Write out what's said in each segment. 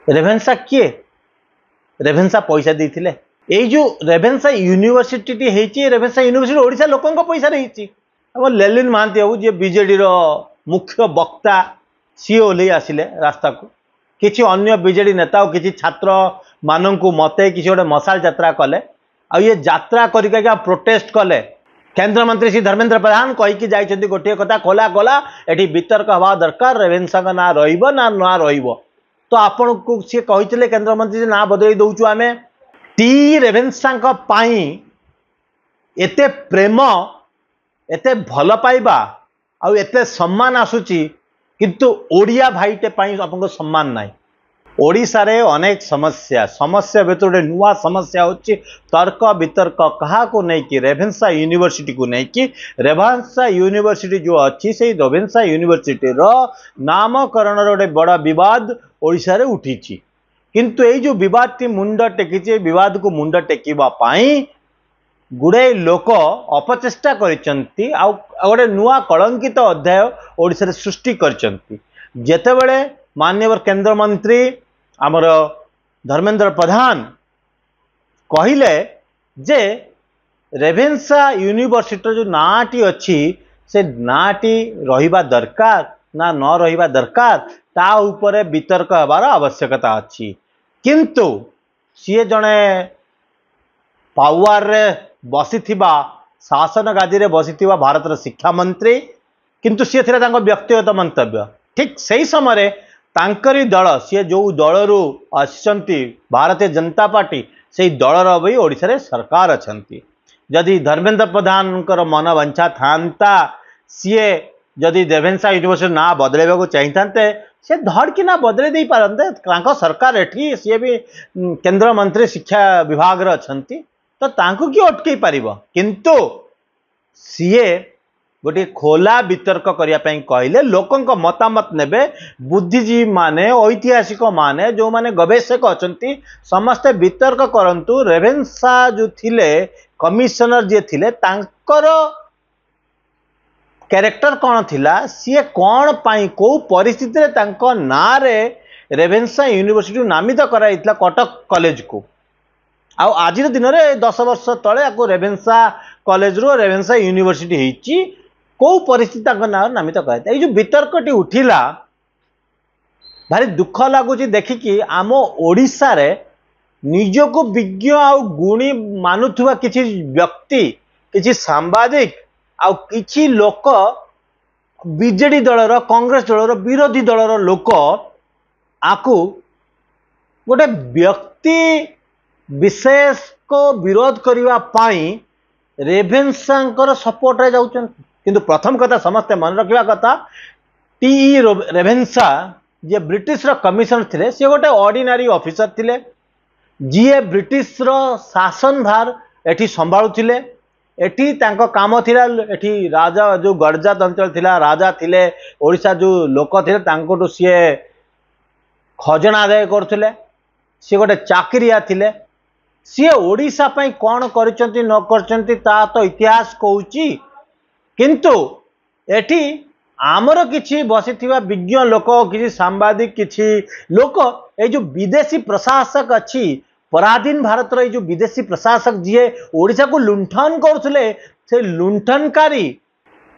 रेभेन्सा किए रेभेन्सा पैसा देते यही जो रेभेन्सा यूनिवर्सिटी होती रेभेन्सा यूनिवर्सिटी ओडिशा लोकों पैसा रही लेलिन महांती बाबू जी बीजेडी मुख्य वक्ता सी ओल्लै आसिले रास्ता को किसी अन्य बीजेडी नेता और किसी छात्र मानू मते किसी गोटे मशाल यात्रा कले आ ये यात्रा करके प्रोटेस्ट कले केंद्र मंत्री श्री धर्मेंद्र प्रधान कहीकि जाइछन्ति गोटे कथा खोला खोला एटी वितर्क हवा दरकार रेभेन्सा का ना रहिबो ना ना रहिबो तो आपण को सी कहिथिले केंद्र मंत्री ना बदलै दउछु आमे टी रेभेन्सा का पाई एते प्रेम एते भल पाइबा आ एते सम्मान आसुची किंतु ओडिया भाईटे पाई आपनको सम्मान नाही। ओडिशा रे अनेक समस्या समस्या भीतर गोटे नुआ समस्या होची तर्क वितर्क कहा को नहीं कि रेभेन्सा यूनिवर्सिटी को नहीं कि रेभेन्सा यूनिवर्सिटी जो अच्छी से रेभेन्सा यूनिवर्सिटी रो नामकरण गोटे बड़ा विवाद ओडिशा रे उठी किंतु ये जो विवाद टी मुंड टेकी विवाद को मुंड टेकिबा पाई गुड़े लोक अपचेष्टा करिसंती आ गोटे नुआ कलंकित अध्याय ओडिशा रे सृष्टि करिसंती जेतेबेले माननीय केंद्र मंत्री आमर धर्मेंद्र प्रधान कहिले जे रेभेन्सा यूनिवर्सिटी जो नाटी अच्छी से नाटी रहिबा दरकार ना न रहिबा दरकार ता उपरे वितर्क हबार आवश्यकता अच्छी किंतु सी जड़े पावर रे बसीथिबा शासन गादी रे बसीथिबा भारतर शिक्षा मंत्री किंतु सी थिला तांको व्यक्तिगत मंतव्य ठीक सही समय तांकरी दल सी जो दलरू आसंती भारतीय जनता पार्टी से दलर भी ओडिशा रे सरकार अछंती जदि धर्मेंद्र प्रधान मन वांछा था सी जदि रेभेन्सा यूनिवर्सिटी ना बदलैबा को चाहिए से धड़की ना बदले दे पारते सरकार एठी सी भी केंद्र मंत्री शिक्षा विभाग अच्छी तो तांको किए अटकई पार किंतु सीए गोटे खोला वितर्क करने कहले लोकों मतामत नेबे बुद्धिजीवी माने ऐतिहासिक माने जो माने गवेषक अच्छी समस्ते वितर्क करंतु रेभेन्सा जो थिले कमिशनर जे थिले तांकर कैरेक्टर कौन थिला सी कौन पाई को परिस्थिति रे तांको ना रे रेभेन्सा यूनिवर्सिटी नामित कराइतला कटक कॉलेज को आज दिन में 10 वर्ष तले आपको रेभेन्सा कॉलेज रो रेभेन्सा यूनिवर्सिटी होईची को परिस्थिति ना नामित कराइता जो वितर्कटी उठिला भारी दुख लगुच देखिकी आम ओडिशा रे निजको विज्ञ आ गुणी मानुवा किसी व्यक्ति किसी सांबादिक आउ किछि लोक बीजेडी दलर कांग्रेस दलर विरोधी दलर लोक आकु गोटे व्यक्ति विशेष को विरोध करने पाई रेभेन्सा सपोर्ट रे जाउछन किंतु प्रथम कथा समस्ते मन रखा कथा टी रेभेन्सा जे ब्रिटिश रो कमिशनर थिले से गोटे ऑर्डिनरी ऑफिसर थिले जी ब्रिटिश रो शासन भार एठी संभाळुथिले एठी तांको काम थिला एठी राजा जो गड़जात अंचल थिला राजा थिले ओडिशा जो लोक थिले तांकोटो सी खजना आदाय करथिले सी गोटे चाकरिया थिले सी ओडिशा पई कोन करचंती न करचंती ता तो इतिहास कहूची किंतु एठी आमर किछि बसिथिबा विज्ञ लोक किछि सांबादिक किछि लोक ए जो विदेशी प्रशासक अछि पराधीन भारत रो जो विदेशी प्रशासक जी ओडिशा को लुंठन करथले से लुंठनकारी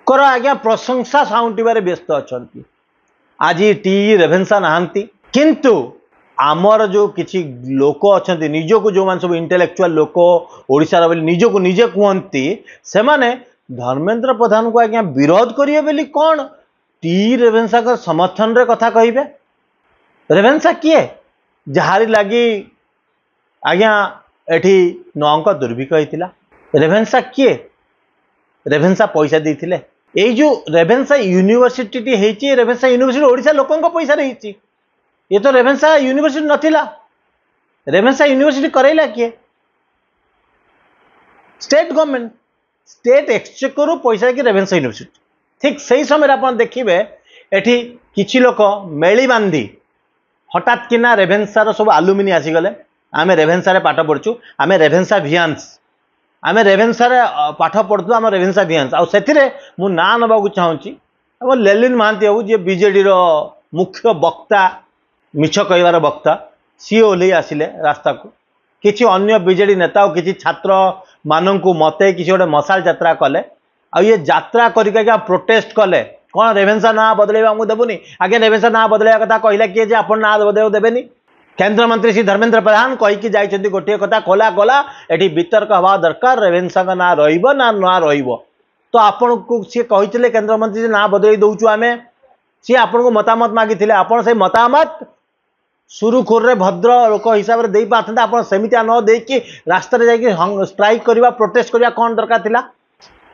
कर आज्ञा प्रशंसा साउंटिबारे व्यस्त अछंती आज टी रेभेन्सा नहांती किंतु आमर जो किछि लोक अछंती निजको जो मान सब इंटेलेक्चुअल लोक ओडिशा रो निजको निजे कहंती से माने धर्मेंद्र प्रधान को आज्ञा विरोध करिए बेली कोन टी रेभेन्सा का समर्थन रे कथा कहिबे रेभेन्सा किए जहारी लागी आज्ञा एठी नौंक दुर्भिक्ष होता रेभेन्सा किए रेभेन्सा पैसा देते यही जो रेभेन्सा यूनिवर्सिटी होती रेभेन्सा यूनिवर्सिटी ओडिशा लोकों पैसा रही ये तो रेभेन्सा यूनिवर्सिटी नथिला रेभेन्सा यूनिवर्सिटी करैला किए स्टेट गवर्नमेंट स्टेट एक्सचेकर पैसा कि रेभेन्सा यूनिवर्सिटी ठीक सही समय आप देखिए एठी किछि लोक मेली बांधी हठात किना रेभेन्सा सब आलुमिनी आसीगले आम रेभेन्सा रे पाठ पढ़ु आम रेभेन्सा भियान्स आम रेभेन्सा रे पाठ पढ़ु आम रेभेन्सा भियान्स आउ सेथिरे मु ना नबाकू चाहूँगी आम लेलिन महांती बाबू जी बीजेडी रो मुख्य वक्ता मिछ कहबार वक्ता सी ओह्लै आसिले रास्ता को किसी अन्य बीजेडी नेता और किसी छात्र मानू मते किसी गोटे मशाल यात्रा कले आ ये यात्रा करके प्रोटेस्ट कले कौन रेभेन्सा ना बदलैवा आमको देबुनी आगे रेभेन्सा ना बदलैवा कथा कहला किए जे आपण ना बदल देबेनी केंद्र मंत्री श्री धर्मेंद्र प्रधान कहीकि जाइछन्ति गोटे कथा खोला खोला एठी वितर्क हवा दरकार रेभेन्सा का ना रहिबो ना ना रहिबो तो आपण को सी कहिथिले केंद्र मंत्री ना बदलै दउछु आमे सी आपण को मतामत मागिथिले आपण से मतामत सुरुखुर रे भद्र लोक हिसाब रे देई पाथंते आपण सेमितिया न देई कि रास्ता रे जाई स्ट्राइक करबा प्रोटेस्ट करबा कोन दरकार थिला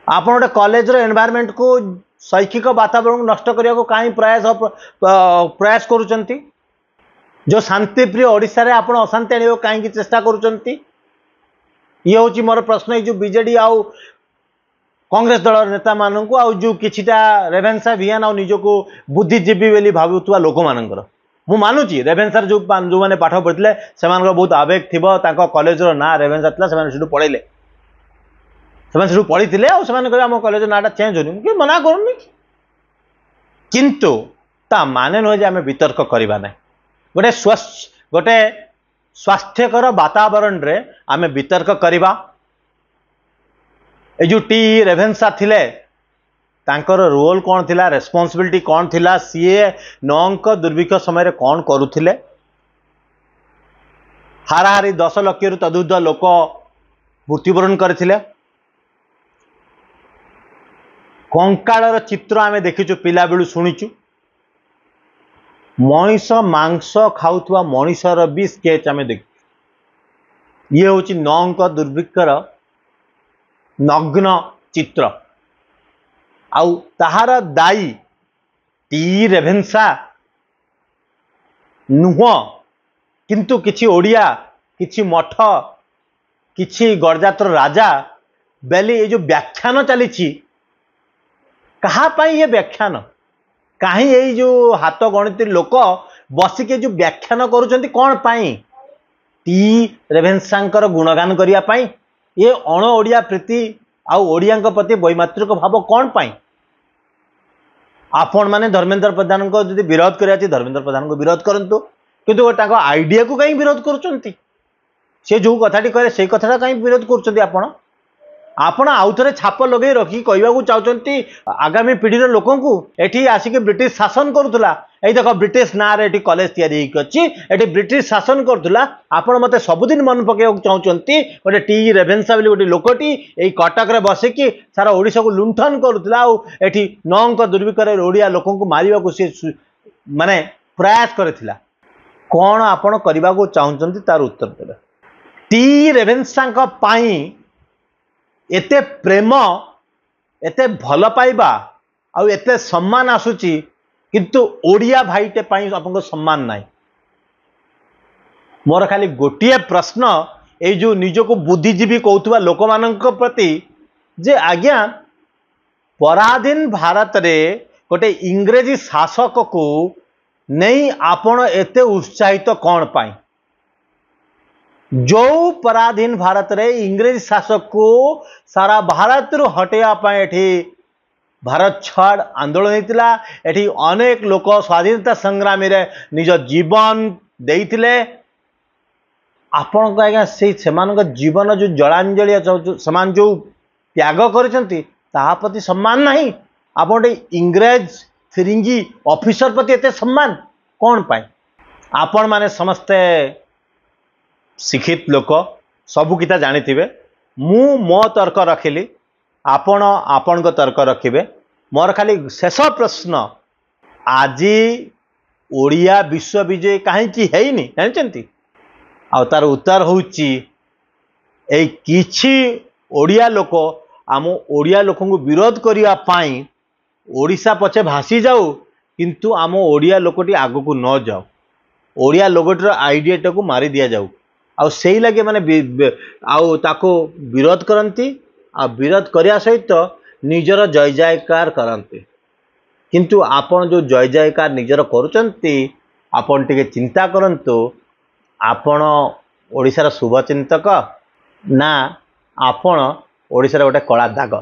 आपण गोटे कॉलेज रो एनवायरनमेंट को शैक्षिक वातावरण नष्ट करने को कहीं प्रयास करुचंती जो शांतिप्रिय ओडिशा रे आपण अशांति आने कहीं चेष्टा करुचंती ये हूँ मोर प्रश्न ये जो बीजेडी आउ कांग्रेस दल नेता मानू आउ जो किछिटा रेभेन्सा भियान आ निजको बुद्धिजीवी बोली भावुवा लोक मानकर मु मानुची रेभेन्सा जो मैंने पाठ पढ़ते से बहुत आवेग थी कॉलेज ना रेभेन्सा था पढ़ेले से पढ़ी थे आम कॉलेज नाटा चेंज हो मना करूनी किंतु ता माने नुहे आम वितर्क करवा ना गोटे गोटे स्वास्थ्यकर वातावरण रे आम वितर्क करवा ए जो टी रेभेन्सा थिले तांकर रोल कौन थिला रेस्पॉन्सिबिलिटी कौन थिला सीए नौंक दुर्भिक्ष समय कौन करुथिले हाराहारी 10 लाख रु तदुर्ध लोक मृत्युवरण करथिले कंकाळर चित्र आम देखीचु पिला बेलू शुणीचु मनीष मांस खाऊथुवा मनीषर भी स्केच आम देख ये हूँ नौंक दुर्भिक्षर नग्न चित्र आउ ताहार दायी टी रेभेन्सा नुह किंतु किछि ओडिया किछि मठ किछि गड़जातर राजा बेली ये जो व्याख्यान चली कहापाई ये व्याख्यान कहीं ये जो हाथ गणित लोक बसिके जो व्याख्यान करुँच कौन पाई टी रेभेन्सांकर गुणगान करने ये अण ओडिया प्रीति आउ ओडिया प्रति वैमात्रिक भाव कौन पाई आपण माने धर्मेंद्र प्रधान को जदि विरोध करिया धर्मेंद्र प्रधान को विरोध करंतु किंतु आइडिया को कहीं विरोध करुँच से जो कथाटी कहे से कथा कहीं विरोध करुँच आपण आउ थे छाप लगे रखी कहवाक चाहते आगामी पीढ़ी लोक एठी आसिक ब्रिटिश शासन करुला ये देख ब्रिटिश ना रे कॉलेज तैयारी ब्रिटिश शासन करुला आपण मते सबुदिन मन पकड़ चाहते गोटे टी रेभेन्सा गोटे लोकटी यही कटक रे बसिकी सारा ओडिशा को लुंठन करुला एठी नौंक दुर्भिक्ष ओडिया लोक मारिबा को सी माने प्रयास करथिला कौन आपण करबा को चाहते तार उत्तर देबे टी रेभेन्सा पाई एते प्रेम एते भल पाइबा आउ एते सम्मान आसुची किंतु ओडिया भाईटे पाई आपको सम्मान नहीं मोर खाली गोटे प्रश्न ये जो निजको बुद्धिजीवी कहूथुवा लोक मानक प्रति जे आज्ञा पराधीन भारत रे गोटे इंग्रेजी शासक को नहीं आपण एते उत्साहित कौन पाई जो पराधीन भारत रे इंग्रेज शासक को सारा भारत रु हटेया एठी भारत छाड़ आंदोलन होता एठी अनेक लोक स्वाधीनता संग्रामी रे निज जीवन देइथिले आपण को आज्ञा से जीवन जो जलांजलि समान जो त्याग करछंती ताहा प्रति सम्मान नहीं आपण इंग्रेज फिरिंगी ऑफिसर प्रति एते सम्मान कौन पाए आपण माने समस्ते शिक्षित लोक सबू किता जानी थे मु मो तर्क रखिली आपण आपण को तर्क रखिबे मोर खाली शेष प्रश्न आज ओडिया विश्वविजय कहीं हैनी जानते आ तार उत्तर होची ए किछि ओडिया लोक आम ओडिया लोक को विरोध करने पाई ओडिशा पछे भासी जाऊ किंतु आम ओडिया लोकटी आग को न जाऊ ओडिया लोकटर आइडियाटा को मारी दिया जाऊ आउ से लगे माने आउ ताको विरोध करती आ विरोध करने सहित निजर जय जयकार करते किंतु आपण जो जय जयकार निजर करुचंती आपण टिके चिंता करंतु आपण ओडिशार शुभचिंतक ना आपण ओडिशार गोटे कला दाग।